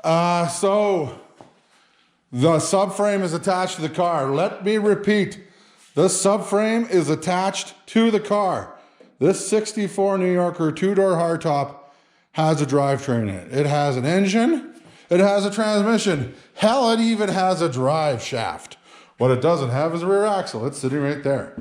So the subframe is attached to the car. Let me repeat, the subframe is attached to the car. This 64 New Yorker two-door hardtop has a drivetrain in it. It has an engine, it has a transmission. Hell, it even has a drive shaft. What it doesn't have is a rear axle. It's sitting right there.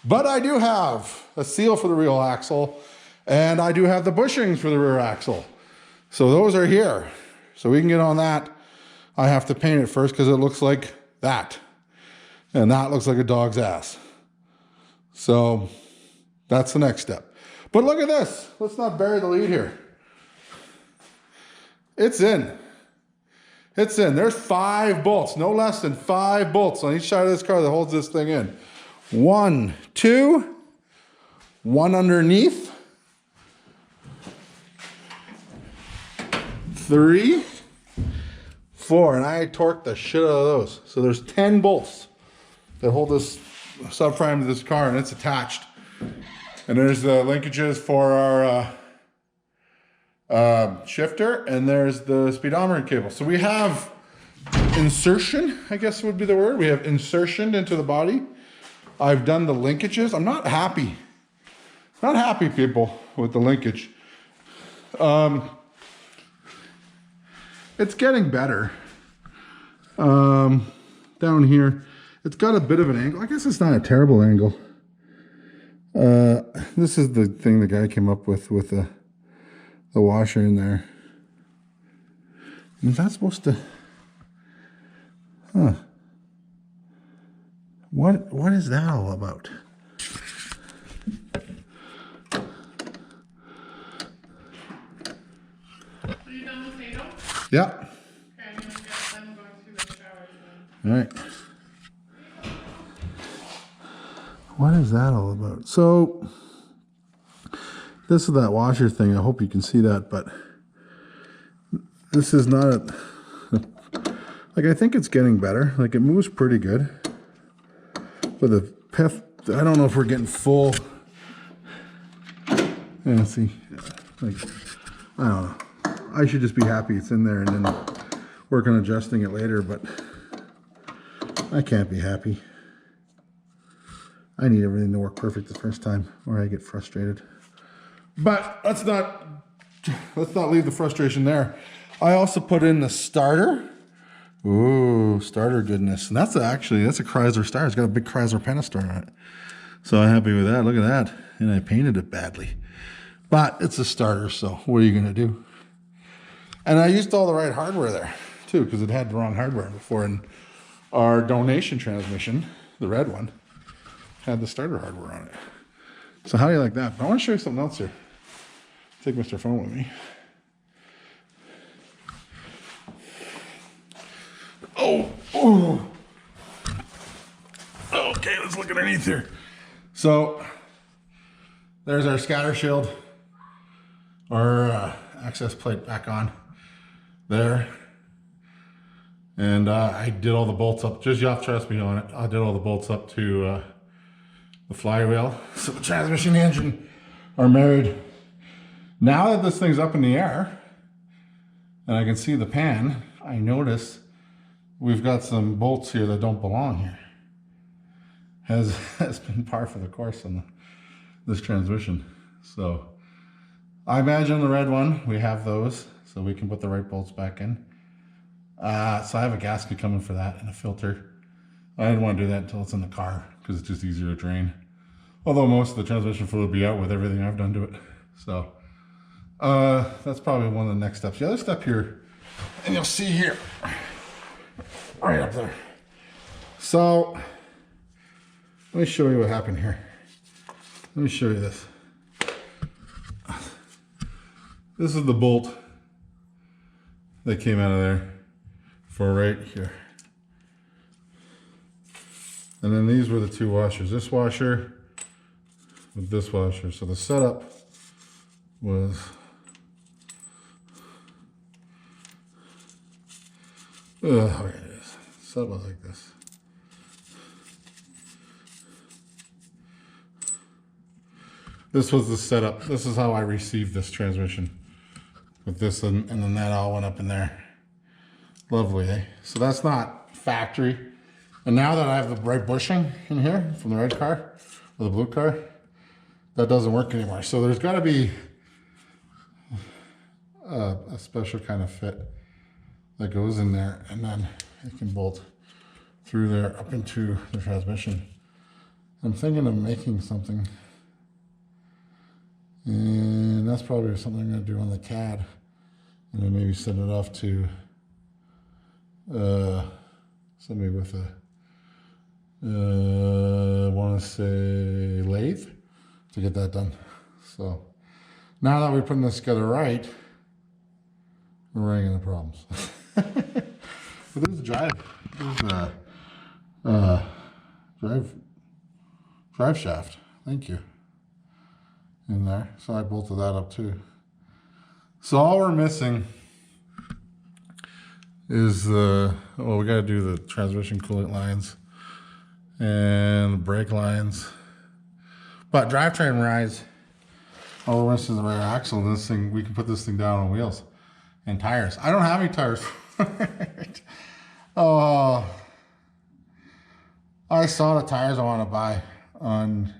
But I do have a seal for the rear axle, and I do have the bushings for the rear axle. So those are here. So we can get on that. I have to paint it first because it looks like that. And that looks like a dog's ass. So that's the next step. But look at this. Let's not bury the lead here. It's in. It's in. There's 5 bolts, no less than 5 bolts on each side of this car that holds this thing in. 1, 2, 1 underneath, 3, 4, and I torqued the shit out of those. So there's 10 bolts that hold this subframe to this car, and it's attached. And there's the linkages for our shifter, and there's the speedometer cable. So we have insertion, I guess would be the word. We have insertion into the body. I've done the linkages. I'm not happy. Not happy, people, with the linkage. It's getting better. Down here, it's got a bit of an angle. I guess it's not a terrible angle. This is the thing the guy came up with the washer in there. Is that supposed to... Huh. What is that all about? Are you done with Tato? Yeah. Okay, I'm gonna get them going through the showers All then. right. What is that all about? So this is that washer thing. I hope you can see that, but this is not a, like, I think it's getting better. Like, it moves pretty good. But the pith, I don't know if we're getting full. Yeah, see, like, I don't know. I should just be happy it's in there and then work on adjusting it later, but I can't be happy. I need everything to work perfect the first time, or I get frustrated. But let's not leave the frustration there. I also put in the starter. Ooh, starter goodness. And that's a Chrysler starter. It's got a big Chrysler Pentastar on it. So I'm happy with that. Look at that. And I painted it badly. But it's a starter, so what are you going to do? And I used all the right hardware there, too, because it had the wrong hardware before. And our donation transmission, the red one, had the starter hardware on it. So how do you like that? But I want to show you something else here. Take Mr. Phone with me. Oh. Okay, let's look underneath here. So there's our scatter shield, our access plate back on there. And I did all the bolts up, just you have to trust me on it. I did all the bolts up to the flywheel. So the transmission and engine are married. Now that this thing's up in the air and I can see the pan, I notice we've got some bolts here that don't belong here. Has been par for the course on this transmission. So I imagine the red one, we have those, so we can put the right bolts back in. So I have a gasket coming for that and a filter. I didn't want to do that until it's in the car because it's just easier to drain. Although most of the transmission fluid will be out with everything I've done to it. So that's probably one of the next steps. The other step here, and you'll see here, right up there. So let me show you what happened here. Let me show you this. This is the bolt that came out of there for right here. And then these were the two washers. This washer with this washer. So the setup was here it is. Setup was like this. This was the setup. This is how I received this transmission with this, and then that all went up in there. Lovely, eh? So that's not factory. And now that I have the right bushing in here from the red car or the blue car, that doesn't work anymore. So there's got to be a special kind of fit that goes in there, and then it can bolt through there up into the transmission. I'm thinking of making something, and that's probably something I'm going to do on the CAD, and then maybe send it off to somebody with a want to say lathe to get that done. So now that we're putting this together right, we're running into problems. But there's a drive. There's a drive shaft. Thank you. In there. So I bolted that up too. So all we're missing is well, we got to do the transmission coolant lines and brake lines. But drivetrain rise, all we're missing is the rear axle. This thing, we can put this thing down on wheels and tires. I don't have any tires. Oh, I saw the tires I want to buy on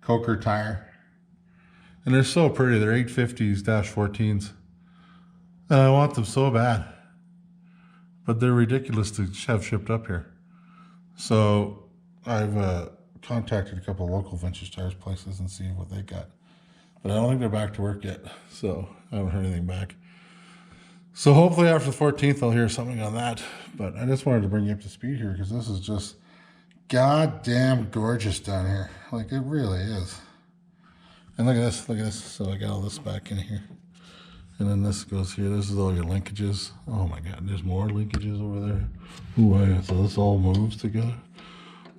Coker Tire, and they're so pretty. They're 850s-14s, and I want them so bad, but they're ridiculous to have shipped up here. So I've contacted a couple of local vintage tires places and see what they got, but I don't think they're back to work yet, so I haven't heard anything back. So hopefully after the 14th I'll hear something on that. But I just wanted to bring you up to speed here because this is just goddamn gorgeous down here. Like, it really is. And look at this, look at this. So I got all this back in here. And then this goes here. This is all your linkages. Oh my God, there's more linkages over there. Ooh, yeah. So this all moves together.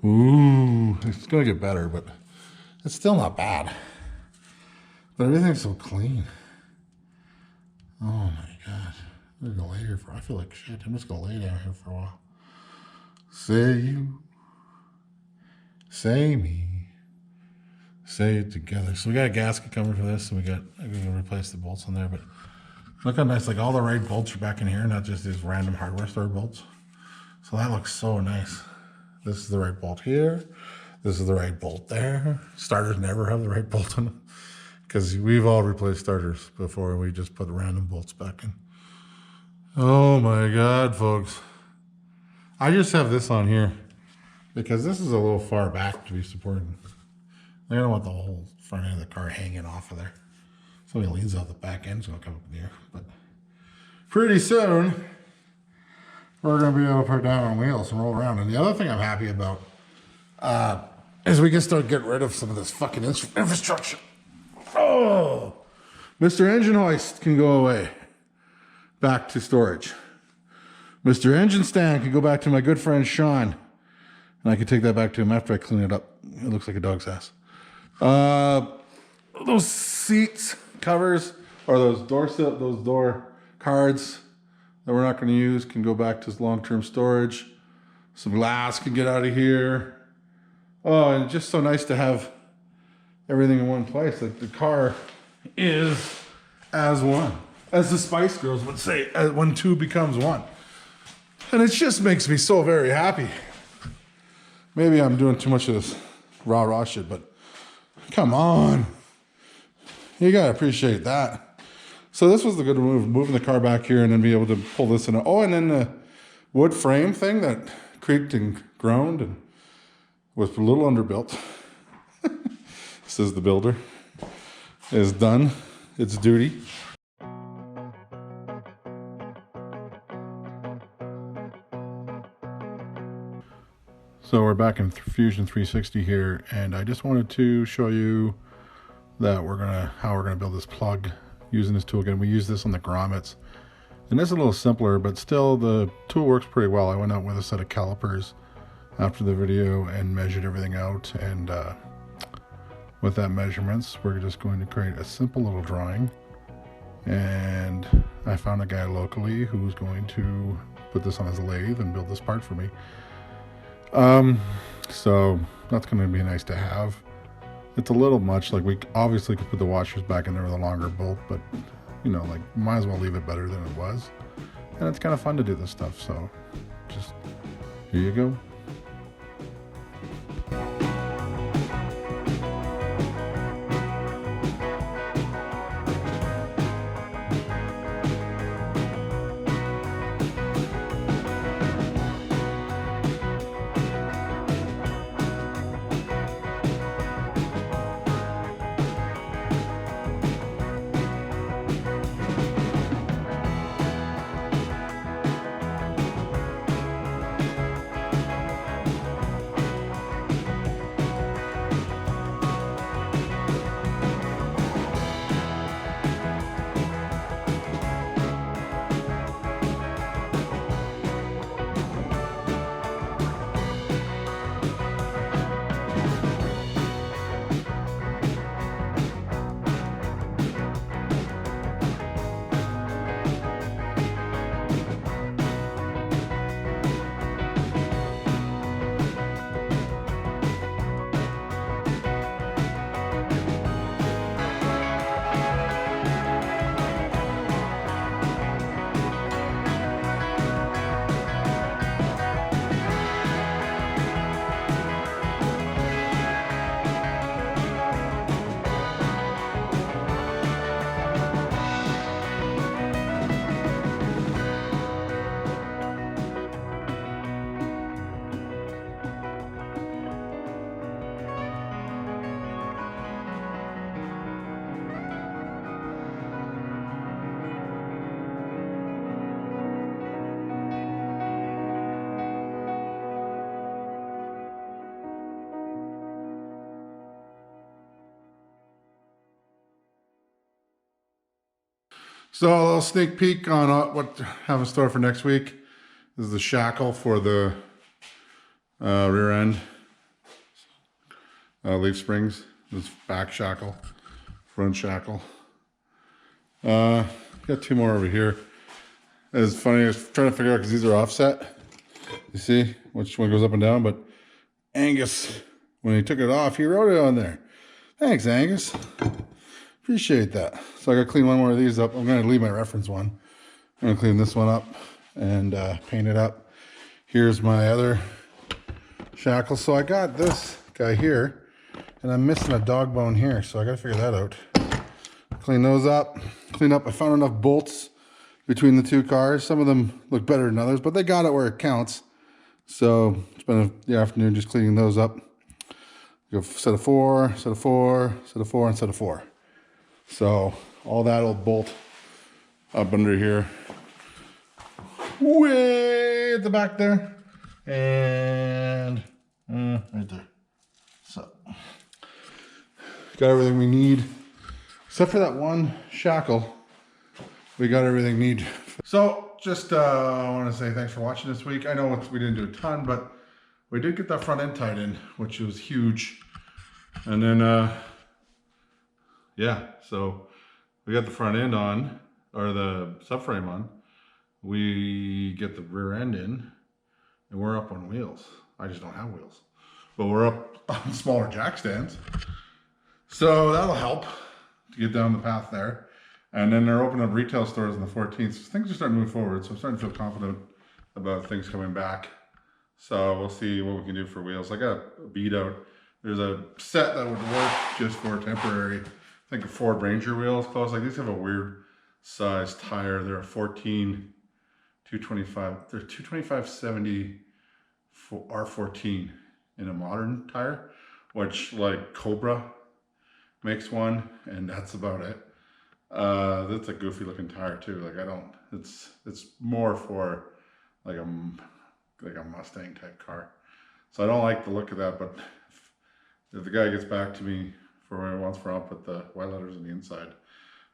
Ooh, it's gonna get better, but it's still not bad. But everything's so clean. Oh my God. I'm gonna lay here I feel like shit. I'm just gonna lay down here for a while. Say you, say me, say it together. So we got a gasket coming for this, and I'm gonna replace the bolts on there, but look how nice, like all the right bolts are back in here, not just these random hardware store bolts. So that looks so nice. This is the right bolt here. This is the right bolt there. Starters never have the right bolt on them because we've all replaced starters before. We just put random bolts back in. Oh my God, folks. I just have this on here because this is a little far back to be supported. I don't want the whole front end of the car hanging off of there. Somebody leans out the back end, it's gonna come up in here. But pretty soon, we're gonna be able to put it down on wheels and roll around. And the other thing I'm happy about is we can start getting rid of some of this fucking infrastructure. Oh, Mr. Engine Hoist can go away. Back to storage. Mr. Engine Stand can go back to my good friend Sean, and I can take that back to him after I clean it up. It looks like a dog's ass. Those seats covers or those door cards that we're not going to use can go back to long-term storage. Some glass can get out of here. Oh, and it's just so nice to have everything in one place. Like the car is as one. As the Spice Girls would say, when two becomes one. And it just makes me so very happy. Maybe I'm doing too much of this rah-rah shit, but come on. You gotta appreciate that. So this was the good move, moving the car back here and then be able to pull this in. Oh, and then the wood frame thing that creaked and groaned and was a little underbuilt. Says the builder. Is done its duty. So we're back in Fusion 360 here, and I just wanted to show you that how we're gonna build this plug using this tool again. We use this on the grommets, and it's a little simpler, but still the tool works pretty well. I went out with a set of calipers after the video and measured everything out, and with that measurements, we're just going to create a simple little drawing. And I found a guy locally who's going to put this on his lathe and build this part for me. So that's going to be nice to have. It's a little much, like we obviously could put the washers back in there with a longer bolt, but you know, like might as well leave it better than it was. and it's kind of fun to do this stuff. So just here you go. So a little sneak peek on what I have in store for next week. This is the shackle for the rear end leaf springs. This back shackle, front shackle. Got two more over here. It's funny, I was trying to figure out because these are offset. You see which one goes up and down, but Angus, when he took it off, he wrote it on there. Thanks, Angus. Appreciate that. So I got to clean one more of these up. I'm going to leave my reference one. I'm going to clean this one up and paint it up. Here's my other shackle. So I got this guy here, and I'm missing a dog bone here, so I got to figure that out. Clean those up. Clean up. I found enough bolts between the two cars. Some of them look better than others, but they got it where it counts. So spent the afternoon just cleaning those up. Go set of 4, set of 4, set of 4, and set of 4. So all that'll bolt up under here, way at the back there, and right there. So got everything we need, except for that one shackle. We got everything we need. So just I want to say thanks for watching this week. I know we didn't do a ton, but we did get that front end tied in, which was huge. And then yeah, so we got the front end on, or the subframe on. We get the rear end in, and we're up on wheels. I just don't have wheels, but we're up on smaller jack stands. So that'll help to get down the path there. And then they're opening up retail stores on the 14th. So things are starting to move forward. So I'm starting to feel confident about things coming back. So we'll see what we can do for wheels. I got a bead out. There's a set that would work just for temporary. I think a Ford Ranger wheels close. Like these have a weird size tire. They're a 14 225. They're 225/70 R14 in a modern tire, which like Cobra makes one, and that's about it. That's a goofy looking tire too. Like it's more for like a Mustang type car. So I don't like the look of that, but if the guy gets back to me for what he wants for, I'll put the white letters on the inside.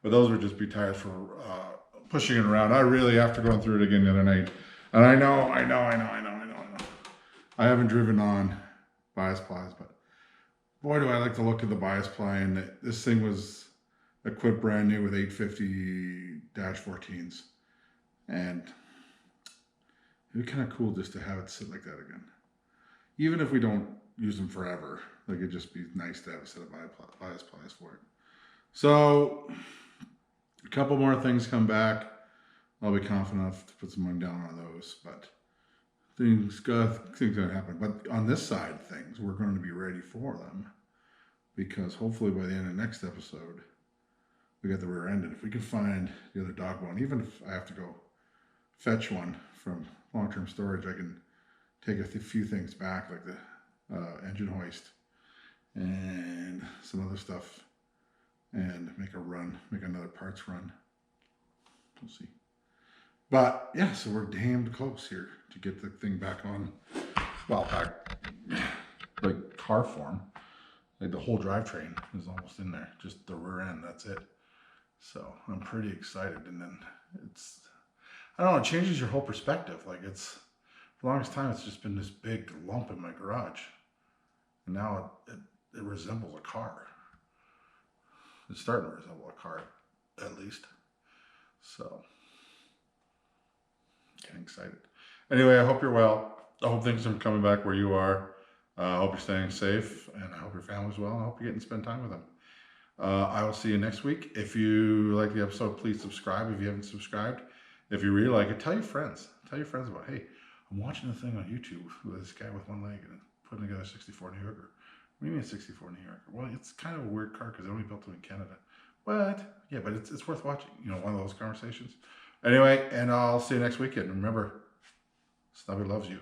But those would just be tires for pushing it around. I really, after going through it again the other night, and I know. I haven't driven on bias plies, but boy, do I like the look of the bias ply. And this thing was equipped brand new with 850-14s. And it'd be kind of cool just to have it sit like that again. Even if we don't use them forever, like it'd just be nice to have a set of bias plies for it. So a couple more things come back. I'll be confident enough to put some money down on those, but things gonna happen. But on this side of things, we're going to be ready for them because hopefully by the end of the next episode, we got the rear end. And if we can find the other dog bone, even if I have to go fetch one from long-term storage, I can take a few things back, like the engine hoist and some other stuff, and make a run, make another parts run. We'll see. But yeah, so we're damned close here to get the thing back on, well, back like car form. Like the whole drivetrain is almost in there, just the rear end, that's it. So I'm pretty excited. And then it's, I don't know, it changes your whole perspective. Like it's, for the longest time, it's just been this big lump in my garage. And now it resembles a car. It's starting to resemble a car, at least. So, getting excited. Anyway, I hope you're well. I hope things are coming back where you are. I hope you're staying safe, and I hope your family's well, and I hope you're getting to spend time with them. I will see you next week. If you like the episode, please subscribe if you haven't subscribed. If you really like it, tell your friends. Tell your friends about, hey, I'm watching a thing on YouTube with this guy with one leg and putting together a 64 New Yorker. What do you mean a 64 New Yorker? Well, it's kind of a weird car because they only built them in Canada. But, yeah, but it's worth watching. You know, one of those conversations. Anyway, and I'll see you next weekend. Remember, Stumpy loves you.